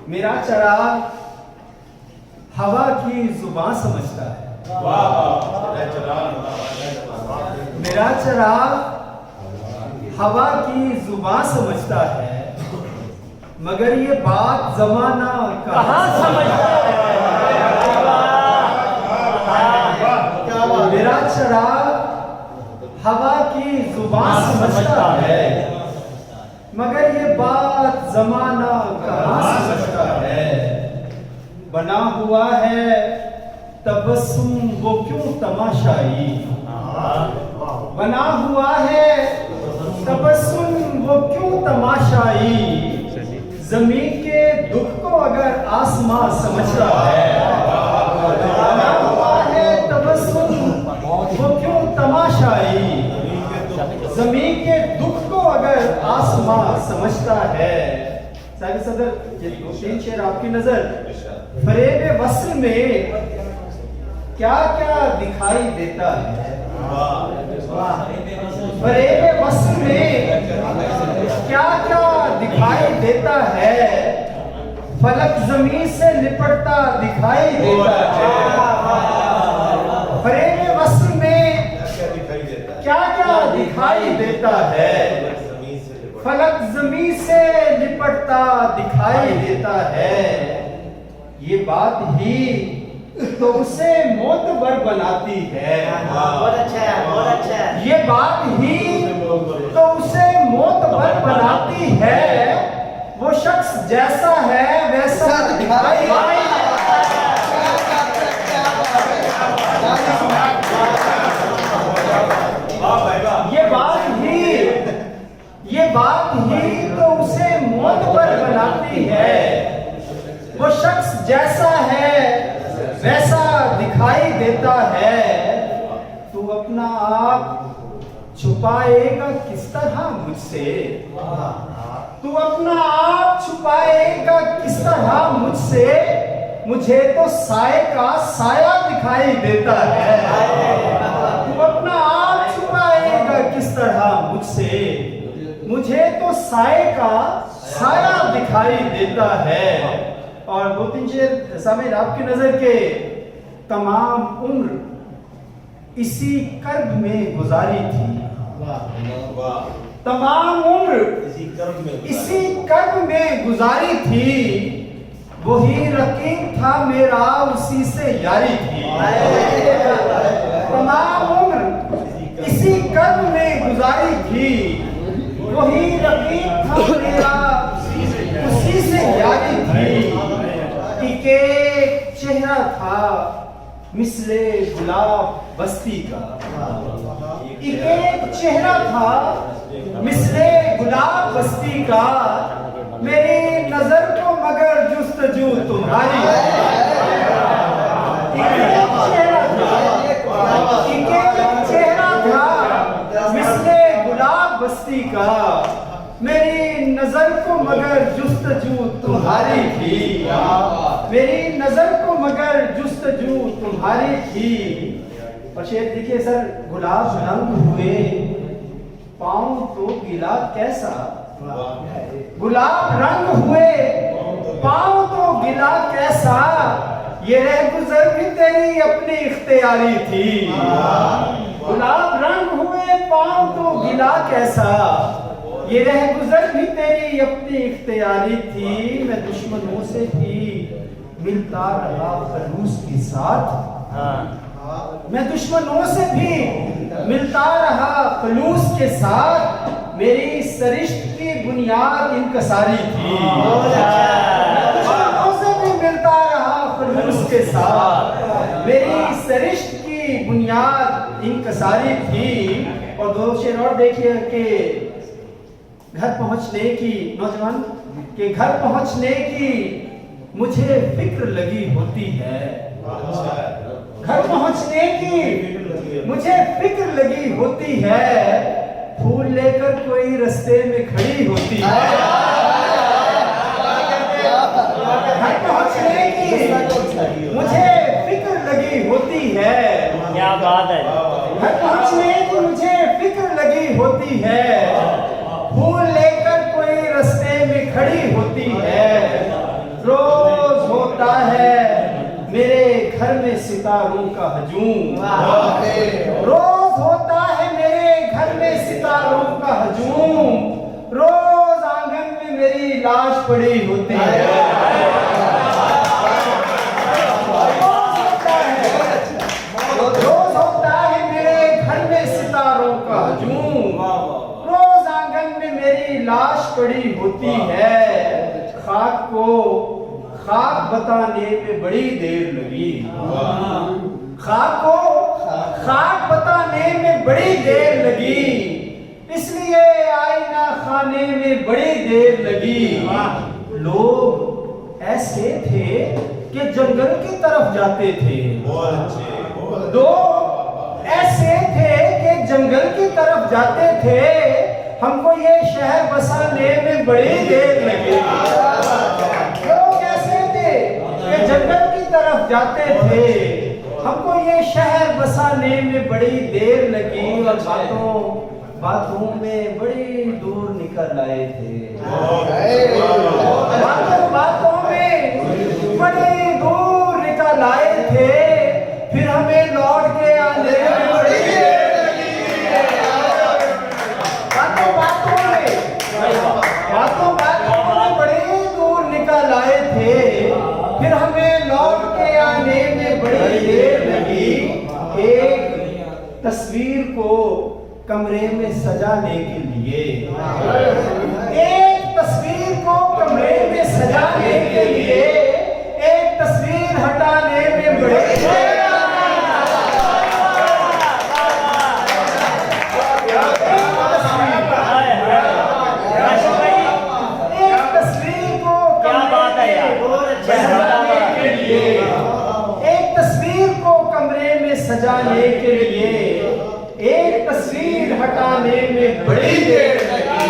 मेरा चिराग हवा की जुबान समझता है। मेरा चिराग हवा की जुबान समझता है, मगर ये बात जमाना कहाँ समझता है। मेरा चिराग हवा की जुबान समझता है, मगर ये बात जमाना कहाँ समझता है। बना हुआ है तबस्सुम वो क्यों तमाशाई, बना हुआ है तबस्सुम वो क्यों तमाशाई। जमीन के दुख को अगर आसमां समझता है, बना हुआ है तबस्सुम वो क्यों तमाशाई। जमीन के दुख को अगर आसमां समझता है। साहिब सदर, ये दो तीन शेर आपकी नजर फरेब वस्ल में क्या क्या दिखाई देता है। फरेब वस्ल में क्या क्या दिखाई देता है। फलक जमीन से लिपटता दिखाई देता है। फरेब वस्ल में क्या क्या दिखाई देता है। फलक जमीन से लिपटता दिखाई देता है। ये बात ही तो उसे मोतबर बनाती है। बहुत अच्छा है, बहुत अच्छा है। ये बात ही तो उसे मोतबर बनाती है। वो शख्स जैसा है वैसा दिखाई ये बात ही तो उसे मोतबर बनाती है। वो शख्स जैसा है वैसा दिखाई देता है। तू अपना आप छुपाएगा किस तरह मुझसे। तू अपना आप छुपाएगा किस तरह मुझसे। मुझे तो साए का साया दिखाई देता है। तू अपना आप छुपाएगा किस तरह मुझसे। मुझे तो साए का साया दिखाई देता है। और दो तीन शेर सामने आपकी नजर के। तमाम उम्र इसी कर्ब में गुजारी थी। तमाम उम्र इसी कर्ब में गुजारी थी। वही रकीब था मेरा उसी से यारी थी। तमाम उम्र इसी कर्ब में गुजारी थी। वही रकीब था मेरा उसी से यारी थी। एक चेहरा था मिसले गुलाब बस्ती का। एक चेहरा था मिसले गुलाब बस्ती का। मेरी नजर को मगर जुस्तजू तुम्हारी। एक चेहरा था मिसले गुलाब बस्ती का। मेरी नजर को मगर जुस्तजू तुम्हारी थी। मेरी नजर को मगर जुस्तजू तुम्हारी थी। और शेर देखिए सर। गुलाब रंग हुए पाँव तो गिला कैसा। गुलाब रंग हुए पाँव तो गिला कैसा। ये रह गुजर भी तेरी अपनी इख्तियारी थी। गुलाब रंग हुए पाँव तो गिला कैसा। ये रह गुजर भी तेरी अपनी इख्तियारी थी। मैं दुश्मनों से भी मिलता रहा खलूस के साथ। मैं दुश्मनों से भी मिलता रहा खलूस के साथ। मेरी सरिश्त की बुनियाद इनकसारी थी। दुश्मनों से भी मिलता रहा खलूस के साथ। मेरी सरिश्त की बुनियाद इनकसारी थी। और दो शेर और देखिए कि घर पहुंचने की नौजवान के घर पहुंचने की मुझे फिक्र लगी होती है। घर पहुंचने की मुझे फिक्र लगी होती है। फूल लेकर कोई रास्ते में खड़ी होती है। घर पहुंचने की मुझे फिक्र लगी होती है। क्या बात है। घर पहुंचने की मुझे फिक्र लगी होती है। फूल लेकर कोई रास्ते में खड़ी होती है। रोज में सितारों का हजूम। रोज होता है मेरे घर में सितारों का हजूम, रोज आंगन में मेरी लाश पड़ी होती है। रोज होता है मेरे घर में सितारों का हजूम, रोज आंगन में मेरी लाश पड़ी होती है। खाक को खाक बताने में बड़ी देर लगी, खाक को खाक बताने में बड़ी देर लगी, इसलिए आईना खाने में बड़ी देर लगी। लोग ऐसे थे कि जंगल की तरफ जाते थे, लोग ऐसे थे कि जंगल की तरफ जाते थे, हमको ये शहर बसाने में बड़ी देर लगी। लोग ऐसे थे कि जंगल की तरफ जाते थे, हमको ये शहर बसाने में बड़ी देर लगी, और बातों में बड़ी दूर निकल आए थे। बातों में बड़ी दूर निकल आए थे, फिर हमें लौट के आने में बड़ी देर लगी। बातों में बड़ी दूर निकल आए थे, फिर हमें लौट के आने में बड़ी देर लगी। एक तस्वीर को कमरे में सजाने के लिए, एक तस्वीर को कमरे में सजाने के लिए, एक तस्वीर हटाने में बड़ी देर सजाने के लिए, एक तस्वीर हटाने में बड़ी देर लगी,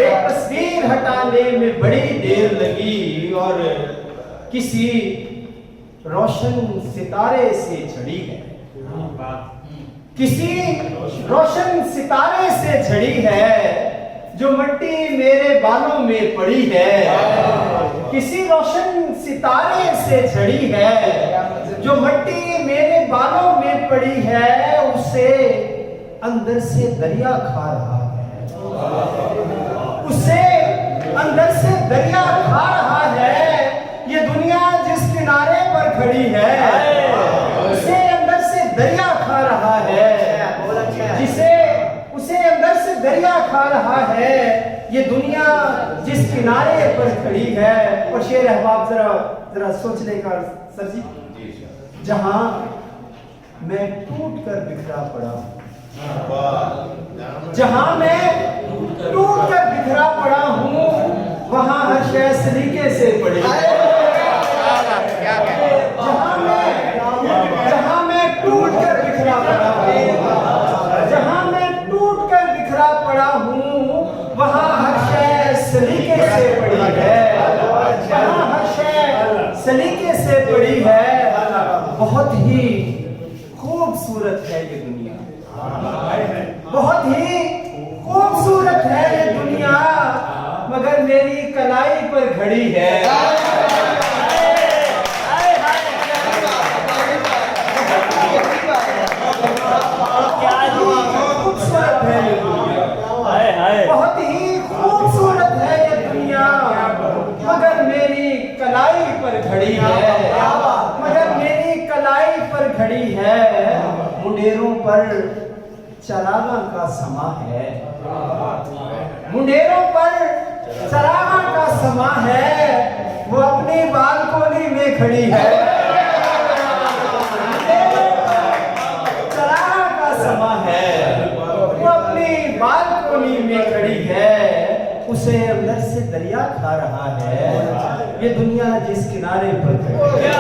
एक तस्वीर हटाने में बड़ी देर लगी। और किसी रोशन सितारे से छड़ी है, किसी रोशन सितारे से छड़ी है, जो मिट्टी मेरे बालों में पड़ी है। किसी रोशन सितारे से छड़ी है, जो मिट्टी मेरे बालों में पड़ी है, उसे अंदर से दरिया खा रहा है, उसे अंदर से दरिया खा रहा है। ये दुनिया जिस किनारे पर खड़ी है, उसे अंदर से दरिया खा रहा है, उसे अंदर से दरिया खा रहा है। ये दुनिया जिस किनारे पर खड़ी है। और शेर अहबाब जरा सोचने का सर जी, जहां मैं टूट कर बिखरा पड़ा हूं, जहां मैं टूट कर बिखरा पड़ा हूं, वहां हर शय सलीके से पड़ी है। जहां मैं टूट कर बिखरा पड़ा हूं, जहां मैं टूट कर बिखरा पड़ा हूं, वहां हर शय सलीके से पड़ी है, वहां हर शय सलीके से पड़ी है। बहुत ही खूबसूरत है ये दुनिया, बहुत ही खूबसूरत है ये दुनिया, मगर मेरी कलाई पर खड़ी है। खूबसूरत है ये दुनिया, बहुत ही खूबसूरत है ये दुनिया, मगर मेरी कलाई पर खड़ी है, मगर मेरी कलाई पर खड़ी है। मुंडेरों पर चरागा का समा है, मुंडेरों पर चरागा का समा है, वो अपनी बालकोनी में खड़ी है। चरागा का समा है, वो अपनी बालकोनी में खड़ी है, उसे अंदर से दरिया खा रहा है। ये दुनिया जिस किनारे पर खड़ी है।